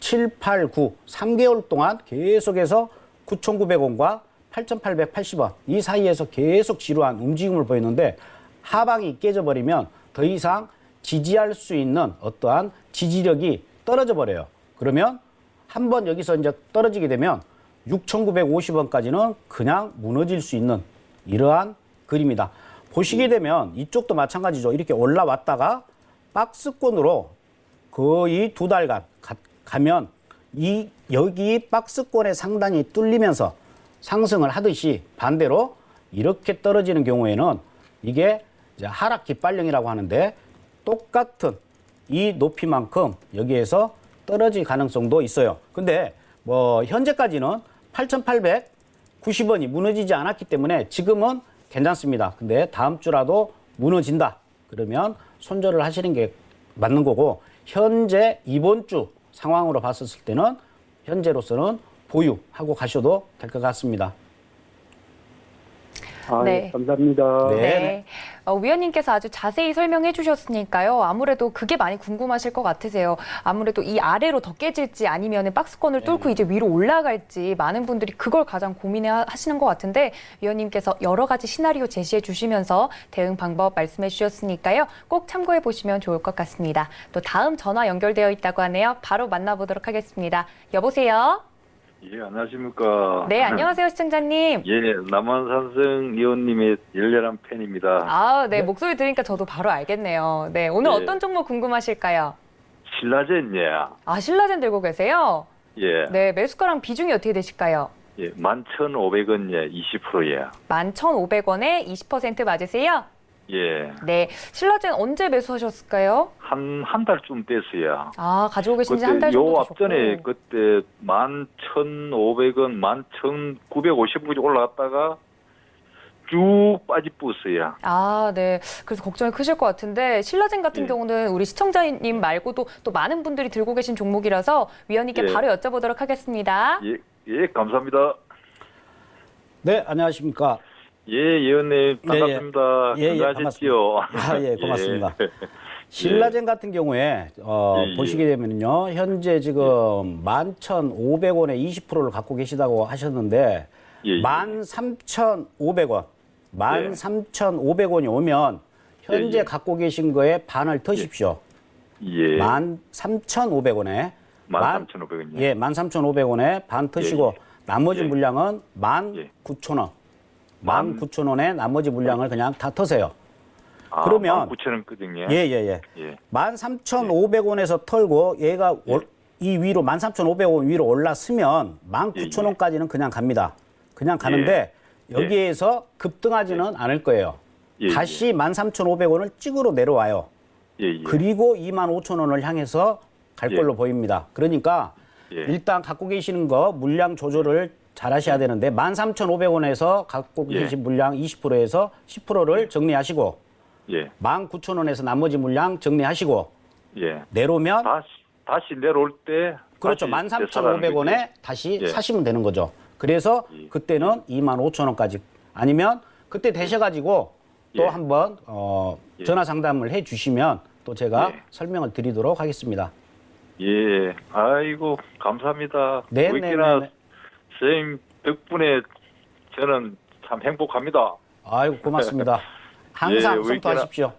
7, 8, 9, 3개월 동안 계속해서 9,900원과 8,880원 이 사이에서 계속 지루한 움직임을 보였는데 하방이 깨져버리면 더 이상 지지할 수 있는 어떠한 지지력이 떨어져 버려요. 그러면 한번 여기서 이제 떨어지게 되면 6,950원까지는 그냥 무너질 수 있는 이러한 그림이다. 보시게 되면 이쪽도 마찬가지죠. 이렇게 올라왔다가 박스권으로 거의 2달간 가면 여기 박스권의 상단이 뚫리면서 상승을 하듯이 반대로 이렇게 떨어지는 경우에는 이게 이제 하락 깃발령이라고 하는데 똑같은 이 높이만큼 여기에서 떨어질 가능성도 있어요. 근데 뭐 현재까지는 8,890원이 무너지지 않았기 때문에 지금은 괜찮습니다. 근데 다음 주라도 무너진다. 그러면 손절을 하시는 게 맞는 거고 현재 이번 주 상황으로 봤었을 때는 현재로서는 보유하고 가셔도 될 것 같습니다. 네. 예, 감사합니다. 네. 네. 위원님께서 아주 자세히 설명해 주셨으니까요. 아무래도 그게 많이 궁금하실 것 같으세요. 아무래도 이 아래로 더 깨질지 아니면 박스권을 뚫고 이제 위로 올라갈지 많은 분들이 그걸 가장 고민해 하시는 것 같은데 위원님께서 여러 가지 시나리오 제시해 주시면서 대응 방법 말씀해 주셨으니까요. 꼭 참고해 보시면 좋을 것 같습니다. 또 다음 전화 연결되어 있다고 하네요. 바로 만나보도록 하겠습니다. 여보세요? 예, 안녕하십니까. 네, 안녕하세요, 시청자님. 예, 남한산성 의원님의 열렬한 팬입니다. 아, 네, 목소리 들으니까 저도 바로 알겠네요. 네, 오늘 예. 어떤 종목 궁금하실까요? 신라젠, 예. 아, 신라젠 들고 계세요? 예. 네, 매수가랑 비중이 어떻게 되실까요? 예, 11,500원, 예, 20%예. 11,500원에 20% 맞으세요? 예. 네, 신라젠 언제 매수하셨을까요? 한 달쯤 됐어요. 아, 가지고 계신 지 그때 한 달 정도 요 되셨고. 앞전에 그때 11,500원, 11,950원이 올라갔다가 쭉 빠지뿌었어요. 아, 네. 그래서 걱정이 크실 것 같은데 신라젠 같은 예. 경우는 우리 시청자님 말고도 또 많은 분들이 들고 계신 종목이라서 위원님께 예. 바로 여쭤보도록 하겠습니다. 예, 예, 감사합니다. 네, 안녕하십니까. 예, 의원님, 반갑습니다. 예, 건강하십시오. 아, 예, 고맙습니다. 예. 신라젠 같은 경우에 예. 보시게 되면요. 현재 지금 11,500원에 20%를 갖고 계시다고 하셨는데 예. 13,500원, 13,500원이 오면 현재 예. 갖고 계신 거에 반을 터십시오. 예. 13,500원에 13,500원. 예, 13,500원에 반 터시고 나머지 예. 물량은 예. 19,000원. 19,000원에 나머지 물량을 그냥 다 터세요. 아, 그러면 19,000원거든요. 예, 예, 예. 예. 13,500원에서 털고 얘가 이 위로 13,500원 위로 올랐으면 19,000원까지는 그냥 갑니다. 그냥 가는데 여기에서 급등하지는 않을 거예요. 예, 다시 13,500원을 찍으러 내려와요. 예, 예. 그리고 25,000원을 향해서 갈 예. 걸로 보입니다. 그러니까 예. 일단 갖고 계시는 거 물량 조절을 잘 하셔야 되는데 13,500원에서 갖고 예. 계신 물량 20%에서 10%를 정리하시고 예. 19,000원에서 나머지 물량 정리하시고 예. 내려오면 다시 내려올 때 그렇죠. 다시 13,500원에 다시 예. 사시면 되는 거죠. 그래서 예. 그때는 25,000원까지 아니면 그때 되셔가지고 또 예. 한번 예. 전화 상담을 해 주시면 또 제가 예. 설명을 드리도록 하겠습니다. 예. 아이고, 감사합니다. 네, 어이구나 네, 네. 선생님 덕분에 저는 참 행복합니다. 아이고 고맙습니다. 항상 예, 성토하십시오.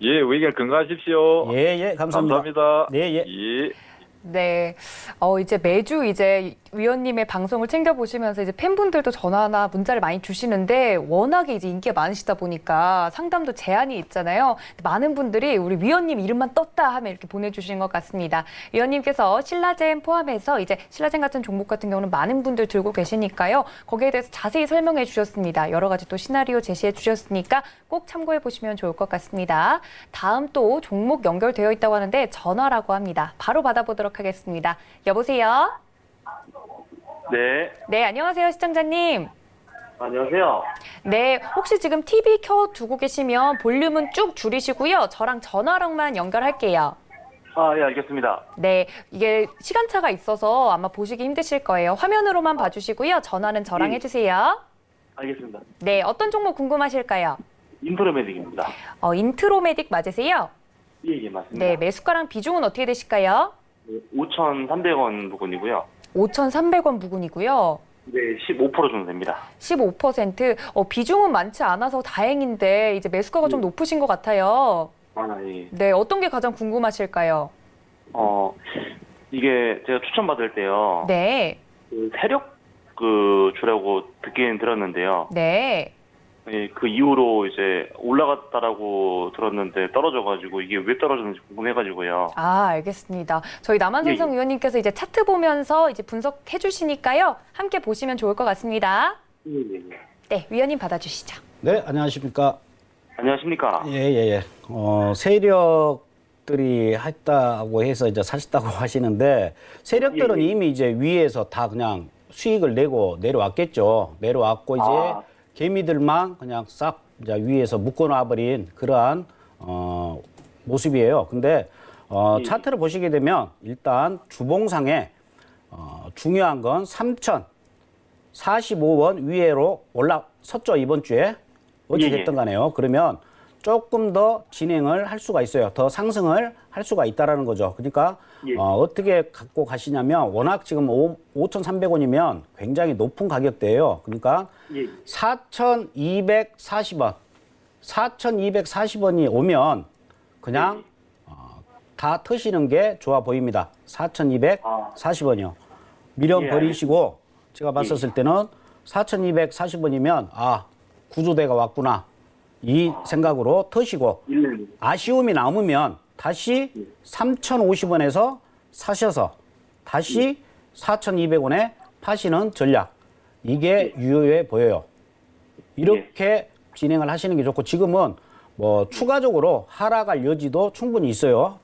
예, 의견 건강하십시오. 예, 예, 감사합니다. 감사합니다. 예, 예. 예. 네, 이제 매주 이제 위원님의 방송을 챙겨보시면서 이제 팬분들도 전화나 문자를 많이 주시는데 워낙에 이제 인기가 많으시다 보니까 상담도 제한이 있잖아요. 많은 분들이 우리 위원님 이름만 떴다 하면 이렇게 보내주신 것 같습니다. 위원님께서 신라젠 포함해서 이제 신라젠 같은 종목 같은 경우는 많은 분들 들고 계시니까요. 거기에 대해서 자세히 설명해 주셨습니다. 여러 가지 또 시나리오 제시해 주셨으니까 꼭 참고해 보시면 좋을 것 같습니다. 다음 또 종목 연결되어 있다고 하는데 전화라고 합니다. 바로 받아보도록 하겠습니다. 여보세요? 네, 네, 안녕하세요, 시청자님. 안녕하세요. 네, 혹시 지금 TV 켜두고 계시면 볼륨은 쭉 줄이시고요. 저랑 전화로만 연결할게요. 아, 예, 알겠습니다. 네, 이게 시간차가 있어서 아마 보시기 힘드실 거예요. 화면으로만 봐주시고요. 전화는 저랑 예. 해주세요. 알겠습니다. 네, 어떤 종목 궁금하실까요? 인프로메딕입니다. 인트로메딕 맞으세요? 예, 예, 맞습니다. 네, 매수가랑 비중은 어떻게 되실까요? 5,300원 부근이고요. 5,300원 부근이고요. 네, 15% 정도 됩니다. 15%. 비중은 많지 않아서 다행인데 이제 매수가가 좀 높으신 것 같아요. 아, 예. 네, 어떤 게 가장 궁금하실까요? 이게 제가 추천받을 때요. 네, 세력 주라고 듣긴 들었는데요. 네. 예, 그 이후로 이제 올라갔다라고 들었는데 떨어져가지고 이게 왜 떨어졌는지 궁금해가지고요. 아, 알겠습니다. 저희 남한산성 위원님께서 이제 차트 보면서 이제 분석해 주시니까요. 함께 보시면 좋을 것 같습니다. 예, 예, 예. 네, 위원님 받아주시죠. 네, 안녕하십니까. 안녕하십니까? 예, 예, 예. 세력들이 했다고 해서 이제 사셨다고 하시는데, 세력들은 예, 예. 이미 이제 위에서 다 그냥 수익을 내고 내려왔겠죠. 내려왔고, 이제 아. 개미들만 그냥 싹 이제 위에서 묶어놔버린 그러한, 모습이에요. 근데, 예. 차트를 보시게 되면 일단 주봉상에, 중요한 건 3,045원 위에로 올라섰죠, 이번 주에. 어찌 예, 예. 됐든 간에요. 그러면 조금 더 진행을 할 수가 있어요. 더 상승을 할 수가 있다라는 거죠. 그러니까 예. 어떻게 갖고 가시냐면 워낙 지금 5,300원이면 굉장히 높은 가격대예요. 그러니까 예. 4,240원. 4,240원이 오면 그냥 다 터시는 게 좋아 보입니다. 4,240원이요. 미련 예, 버리시고 제가 봤었을 때는 4,240원이면 구조대가 왔구나. 이 생각으로 터시고 아쉬움이 남으면 다시 3,050원에서 사셔서 다시 4,200원에 파시는 전략. 이게 유효해 보여요. 이렇게 진행을 하시는 게 좋고 지금은 뭐 추가적으로 하락할 여지도 충분히 있어요.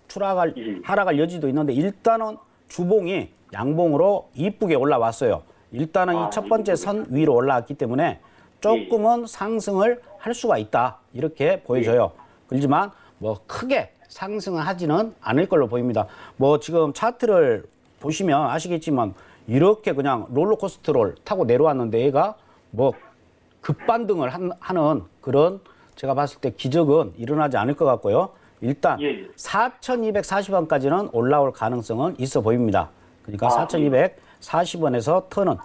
하락할 여지도 있는데 일단은 주봉이 양봉으로 이쁘게 올라왔어요. 일단은 이 첫 번째 선 위로 올라왔기 때문에 조금은 상승을 할 수가 있다. 이렇게 보여져요. 그렇지만 뭐 크게 상승을 하지는 않을 걸로 보입니다. 뭐 지금 차트를 보시면 아시겠지만 이렇게 그냥 롤러코스터를 타고 내려왔는데 얘가 뭐 급반등을 하는 그런 제가 봤을 때 기적은 일어나지 않을 것 같고요. 일단 4,240원까지는 올라올 가능성은 있어 보입니다. 그러니까 4,240원에서 터는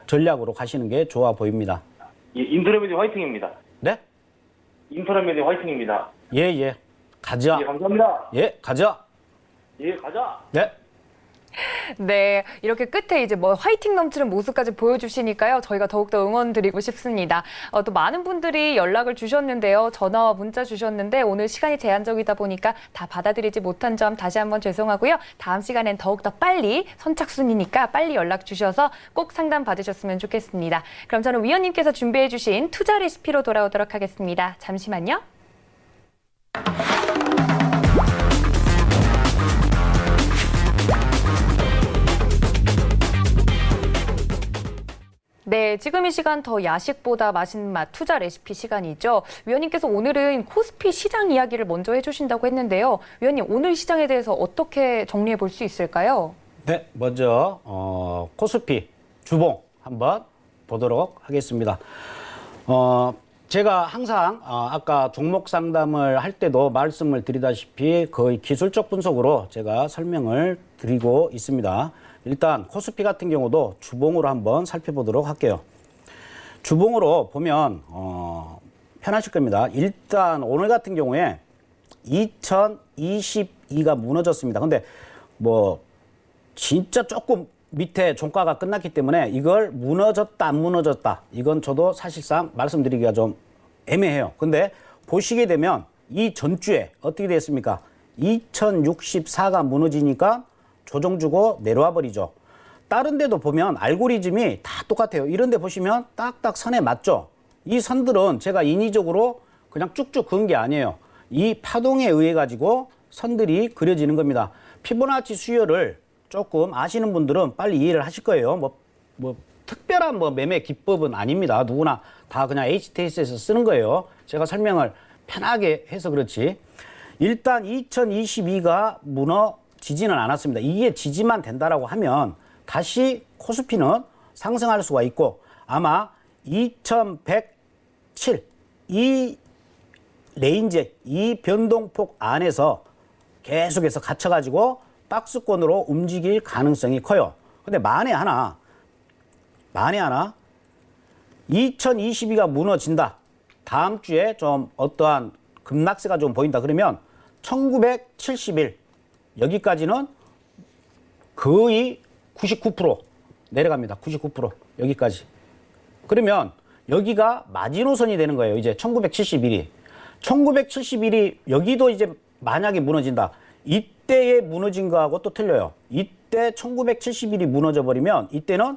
전략으로 가시는 게 좋아 보입니다. 예, 인프로메딕 화이팅입니다. 네? 인프로메딕 화이팅입니다. 예, 예. 가자. 예, 감사합니다. 예, 가자. 예, 가자. 네. 네, 이렇게 끝에 이제 뭐 화이팅 넘치는 모습까지 보여주시니까요. 저희가 더욱더 응원드리고 싶습니다. 또 많은 분들이 연락을 주셨는데요. 전화와 문자 주셨는데 오늘 시간이 제한적이다 보니까 다 받아들이지 못한 점 다시 한번 죄송하고요. 다음 시간엔 더욱더 빨리 선착순이니까 빨리 연락 주셔서 꼭 상담 받으셨으면 좋겠습니다. 그럼 저는 위원님께서 준비해 주신 투자 레시피로 돌아오도록 하겠습니다. 잠시만요. 네, 지금 이 시간 더 야식보다 맛있는 맛 투자 레시피 시간이죠. 위원님께서 오늘은 코스피 시장 이야기를 먼저 해주신다고 했는데요. 위원님, 오늘 시장에 대해서 어떻게 정리해 볼 수 있을까요? 네, 먼저 코스피 주봉 한번 보도록 하겠습니다. 제가 항상 아까 종목 상담을 할 때도 말씀을 드리다시피 거의 기술적 분석으로 제가 설명을 드리고 있습니다. 일단 코스피 같은 경우도 주봉으로 한번 살펴보도록 할게요. 주봉으로 보면 편하실 겁니다. 일단 오늘 같은 경우에 2022가 무너졌습니다. 근데 뭐 진짜 조금 밑에 종가가 끝났기 때문에 이걸 무너졌다 안 무너졌다 이건 저도 사실상 말씀드리기가 좀 애매해요. 근데 보시게 되면 이 전주에 어떻게 됐습니까? 2064가 무너지니까 조정 주고 내려와 버리죠. 다른 데도 보면 알고리즘이 다 똑같아요. 이런 데 보시면 딱딱 선에 맞죠? 이 선들은 제가 인위적으로 그냥 쭉쭉 그은 게 아니에요. 이 파동에 의해 가지고 선들이 그려지는 겁니다. 피보나치 수열을 조금 아시는 분들은 빨리 이해를 하실 거예요. 뭐 특별한 매매 기법은 아닙니다. 누구나 다 그냥 HTS에서 쓰는 거예요. 제가 설명을 편하게 해서 그렇지. 일단 2022가 무너지지는 않았습니다. 이게 지지만 된다라고 하면 다시 코스피는 상승할 수가 있고 아마 2107 이 레인지 이 변동폭 안에서 계속해서 갇혀가지고 박스권으로 움직일 가능성이 커요. 근데 만에 하나 2022가 무너진다. 다음 주에 좀 어떠한 급락세가 좀 보인다. 그러면 1971 여기까지는 거의 99% 내려갑니다. 99% 여기까지. 그러면 여기가 마지노선이 되는 거예요. 이제 1971이. 1971이 여기도 이제 만약에 무너진다. 이때에 무너진 거하고 또 틀려요. 이때 1971이 무너져 버리면 이때는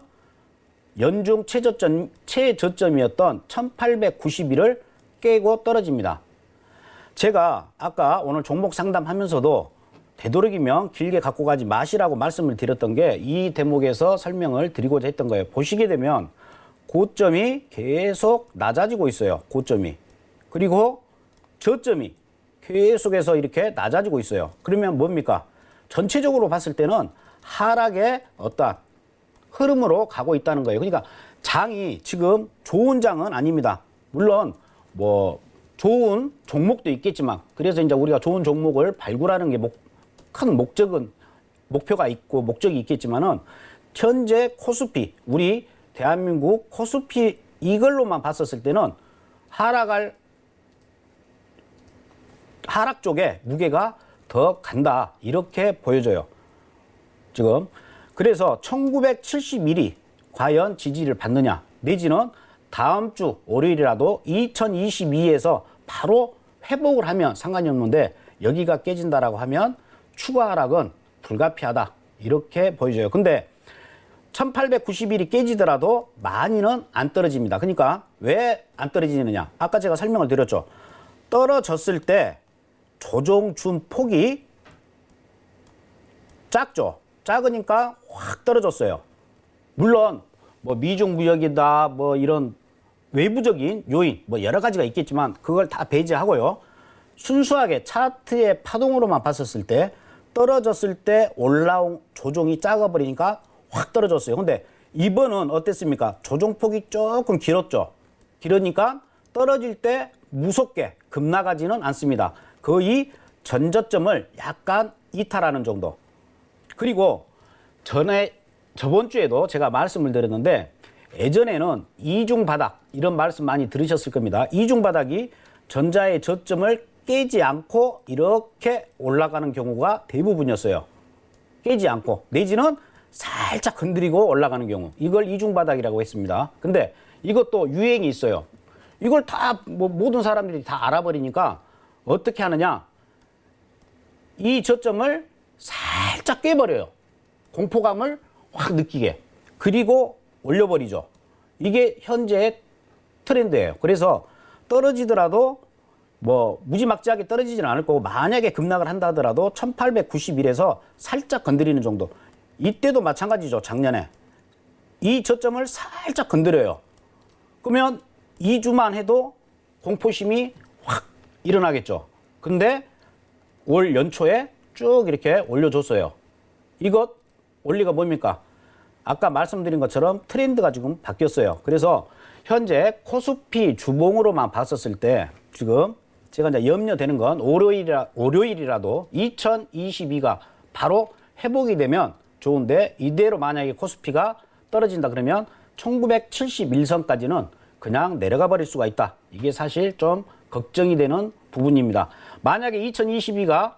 연중 최저점이었던 1891을 깨고 떨어집니다. 제가 아까 오늘 종목 상담하면서도 되도록이면 길게 갖고 가지 마시라고 말씀을 드렸던 게 이 대목에서 설명을 드리고자 했던 거예요. 보시게 되면 고점이 계속 낮아지고 있어요. 고점이. 그리고 저점이 계속해서 이렇게 낮아지고 있어요. 그러면 뭡니까? 전체적으로 봤을 때는 하락의 어떤 흐름으로 가고 있다는 거예요. 그러니까 장이 지금 좋은 장은 아닙니다. 물론 뭐 좋은 종목도 있겠지만 그래서 이제 우리가 좋은 종목을 발굴하는 게 큰 목표가 있고 목적이 있겠지만은 현재 코스피 우리 대한민국 코스피 이걸로만 봤었을 때는 하락 쪽에 무게가 더 간다 이렇게 보여져요. 지금 그래서 1971이 과연 지지를 받느냐 내지는 다음 주 월요일이라도 2022에서 바로 회복을 하면 상관이 없는데 여기가 깨진다라고 하면 추가 하락은 불가피하다 이렇게 보여져요. 근데 1891이 깨지더라도 많이는 안 떨어집니다. 그러니까 왜 안 떨어지느냐 아까 제가 설명을 드렸죠. 떨어졌을 때 조정 준 폭이 작죠. 작으니까 확 떨어졌어요. 물론 뭐 미중 무역이다 뭐 이런 외부적인 요인 뭐 여러 가지가 있겠지만 그걸 다 배제하고요. 순수하게 차트의 파동으로만 봤었을 때 떨어졌을 때 올라온 조정이 작아버리니까 확 떨어졌어요. 근데 이번은 어땠습니까? 조정폭이 조금 길었죠. 길으니까 떨어질 때 무섭게 급나가지는 않습니다. 거의 전저점을 약간 이탈하는 정도. 그리고 저번 주에도 제가 말씀을 드렸는데 예전에는 이중 바닥 이런 말씀 많이 들으셨을 겁니다. 이중 바닥이 전자의 저점을 깨지 않고 이렇게 올라가는 경우가 대부분이었어요. 깨지 않고 내지는 살짝 건드리고 올라가는 경우 이걸 이중 바닥이라고 했습니다. 근데 이것도 유행이 있어요. 이걸 다 모든 사람들이 다 알아버리니까 어떻게 하느냐 이 저점을 살짝 깨버려요. 공포감을 확 느끼게 그리고 올려버리죠. 이게 현재의 트렌드예요. 그래서 떨어지더라도 뭐 무지막지하게 떨어지지는 않을 거고 만약에 급락을 한다 하더라도 1891에서 살짝 건드리는 정도. 이때도 마찬가지죠. 작년에 이 저점을 살짝 건드려요. 그러면 2주만 해도 공포심이 확 일어나겠죠. 근데 올 연초에 쭉 이렇게 올려줬어요. 이것 원리가 뭡니까? 아까 말씀드린 것처럼 트렌드가 지금 바뀌었어요. 그래서 현재 코스피 주봉으로만 봤었을 때 지금 제가 이제 염려되는 건 월요일이라도 2022가 바로 회복이 되면 좋은데 이대로 만약에 코스피가 떨어진다 그러면 1971선까지는 그냥 내려가 버릴 수가 있다. 이게 사실 좀 걱정이 되는 부분입니다. 만약에 2022가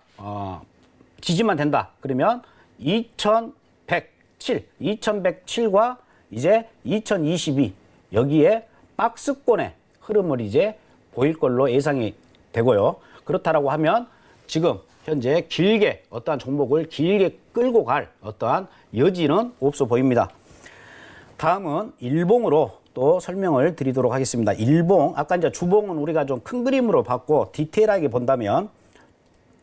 지지만 된다. 그러면 2107과 이제 2022 여기에 박스권의 흐름을 이제 보일 걸로 예상이 되고요. 그렇다라고 하면 지금 현재 길게 어떠한 종목을 길게 끌고 갈 어떠한 여지는 없어 보입니다. 다음은 일봉으로 또 설명을 드리도록 하겠습니다. 일봉, 아까 이제 주봉은 우리가 좀 큰 그림으로 봤고 디테일하게 본다면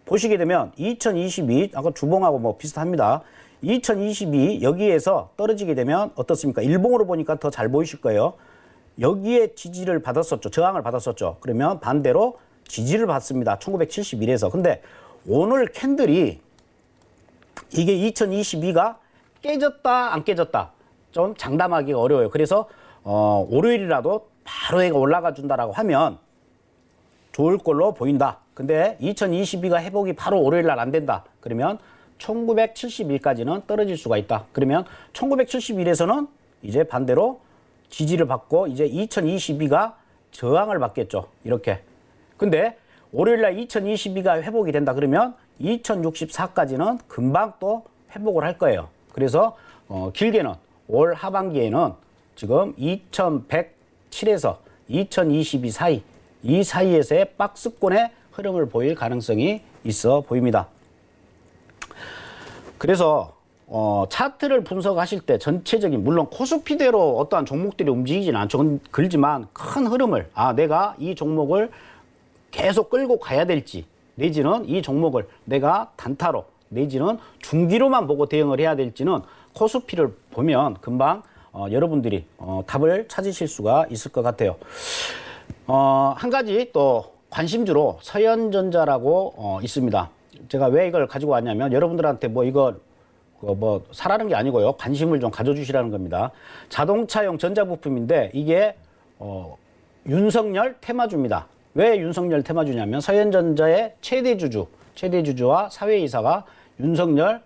보시게 되면 2022, 아까 주봉하고 뭐 비슷합니다. 2022 여기에서 떨어지게 되면 어떻습니까? 일봉으로 보니까 더 잘 보이실 거예요. 여기에 지지를 받았었죠. 저항을 받았었죠. 그러면 반대로 지지를 받습니다. 1971에서. 근데 오늘 캔들이 이게 2022가 깨졌다 안 깨졌다 좀 장담하기가 어려워요. 그래서 월요일이라도 바로 얘가 올라가 준다라고 하면 좋을 걸로 보인다. 근데 2022가 회복이 바로 월요일 날 안 된다. 그러면 1971까지는 떨어질 수가 있다. 그러면 1971에서는 이제 반대로 지지를 받고 이제 2022가 저항을 받겠죠. 이렇게. 근데 월요일 날 2022가 회복이 된다. 그러면 2064까지는 금방 또 회복을 할 거예요. 그래서 길게는 올 하반기에는 지금 2107에서 2022 사이 이 사이에서의 박스권의 흐름을 보일 가능성이 있어 보입니다. 그래서 차트를 분석하실 때 전체적인 물론 코스피대로 어떠한 종목들이 움직이지는 않죠. 그렇지만 큰 흐름을 내가 이 종목을 계속 끌고 가야 될지 내지는 이 종목을 내가 단타로 내지는 중기로만 보고 대응을 해야 될지는 코스피를 보면 금방 여러분들이 답을 찾으실 수가 있을 것 같아요. 한 가지 또 관심주로 서현전자라고 있습니다. 제가 왜 이걸 가지고 왔냐면 여러분들한테 뭐 이거 뭐 사라는 게 아니고요. 관심을 좀 가져주시라는 겁니다. 자동차용 전자부품인데 이게 윤석열 테마주입니다. 왜 윤석열 테마주냐면 서현전자의 최대주주와 사회이사가 윤석열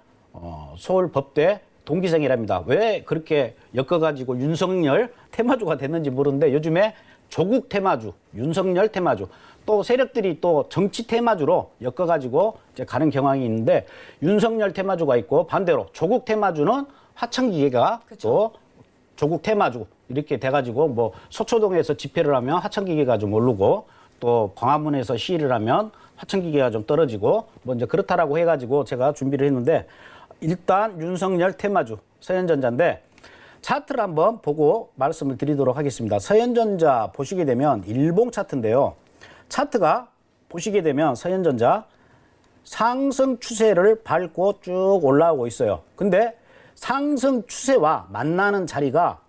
서울법대 동기생이랍니다. 왜 그렇게 엮어가지고 윤석열 테마주가 됐는지 모르는데 요즘에 조국 테마주, 윤석열 테마주, 또 세력들이 또 정치 테마주로 엮어가지고 이제 가는 경향이 있는데 윤석열 테마주가 있고 반대로 조국 테마주는 화천기계가 또 조국 테마주 이렇게 돼가지고 뭐 서초동에서 집회를 하면 화천기계가 좀 오르고 또 광화문에서 시위를 하면 화천기계가 좀 떨어지고 뭐 이제 그렇다라고 해가지고 제가 준비를 했는데 일단 윤석열 테마주 서현전자인데 차트를 한번 보고 말씀을 드리도록 하겠습니다. 서현전자 보시게 되면 일봉 차트인데요. 차트가 보시게 되면 서현전자 상승 추세를 밟고 쭉 올라오고 있어요. 근데 상승 추세와 만나는 자리가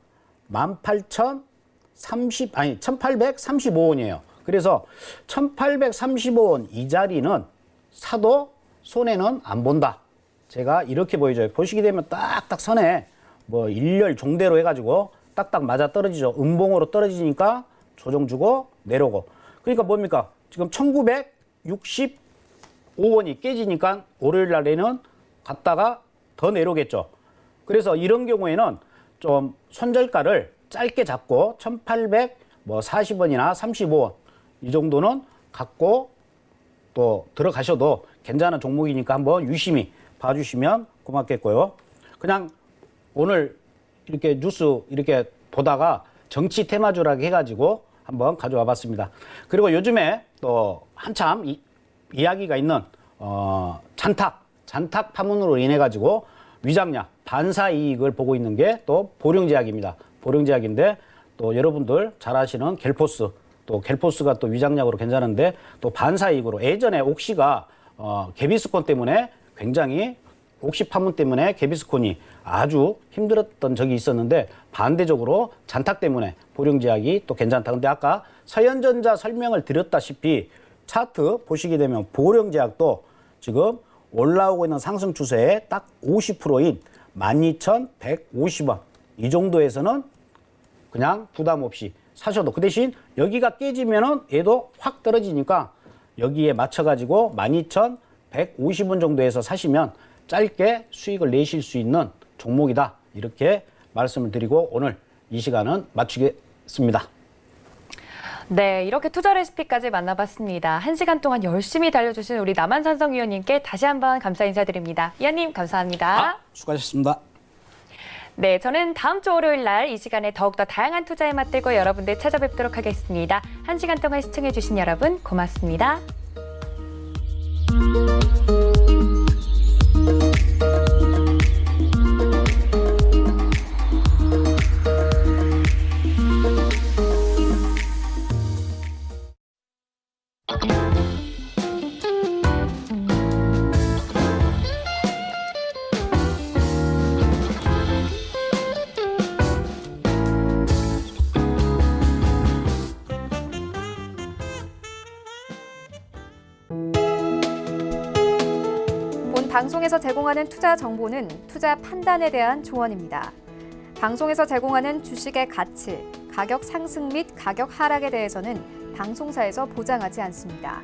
1835원이에요. 그래서 1835원 이 자리는 사도 손해는 안 본다. 제가 이렇게 보여줘요. 보시게 되면 딱딱 선에 뭐 일렬 종대로 해가지고 딱딱 맞아 떨어지죠. 음봉으로 떨어지니까 조정 주고 내려오고. 그러니까 뭡니까? 지금 1965원이 깨지니까 월요일 날에는 갔다가 더 내려오겠죠. 그래서 이런 경우에는 좀 손절가를 짧게 잡고 1840원이나 35원 이 정도는 갖고 또 들어가셔도 괜찮은 종목이니까 한번 유심히 봐주시면 고맙겠고요. 그냥 오늘 이렇게 뉴스 이렇게 보다가 정치 테마주라고 해가지고 한번 가져와 봤습니다. 그리고 요즘에 또 한참 이야기가 있는 잔탁 파문으로 인해 가지고 위장약 반사 이익을 보고 있는 게 또 보령제약입니다. 보령제약인데 또 여러분들 잘 아시는 갤포스 또 갤포스가 또 위장약으로 괜찮은데 또 반사 이익으로 예전에 옥시가 개비스콘 때문에 굉장히 옥시 파문 때문에 개비스콘이 아주 힘들었던 적이 있었는데 반대적으로 잔탁 때문에 보령제약이 또 괜찮다. 근데 아까 서현전자 설명을 드렸다시피 차트 보시게 되면 보령제약도 지금 올라오고 있는 상승 추세에 딱 50%인 12,150원 이 정도에서는 그냥 부담 없이 사셔도 그 대신 여기가 깨지면은 얘도 확 떨어지니까 여기에 맞춰가지고 12,150원 정도에서 사시면 짧게 수익을 내실 수 있는 종목이다. 이렇게 말씀을 드리고 오늘 이 시간은 마치겠습니다. 네, 이렇게 투자 레시피까지 만나봤습니다. 1시간 동안 열심히 달려주신 우리 남한산성 위원님께 다시 한번 감사 인사드립니다. 위원님 감사합니다. 수고하셨습니다. 네, 저는 다음 주 월요일 날 이 시간에 더욱더 다양한 투자에 맞들고 여러분들 찾아뵙도록 하겠습니다. 1시간 동안 시청해주신 여러분 고맙습니다. 본 방송에서 제공하는 투자 정보는 투자 판단에 대한 조언입니다. 방송에서 제공하는 주식의 가치, 가격 상승 및 가격 하락에 대해서는 방송사에서 보장하지 않습니다.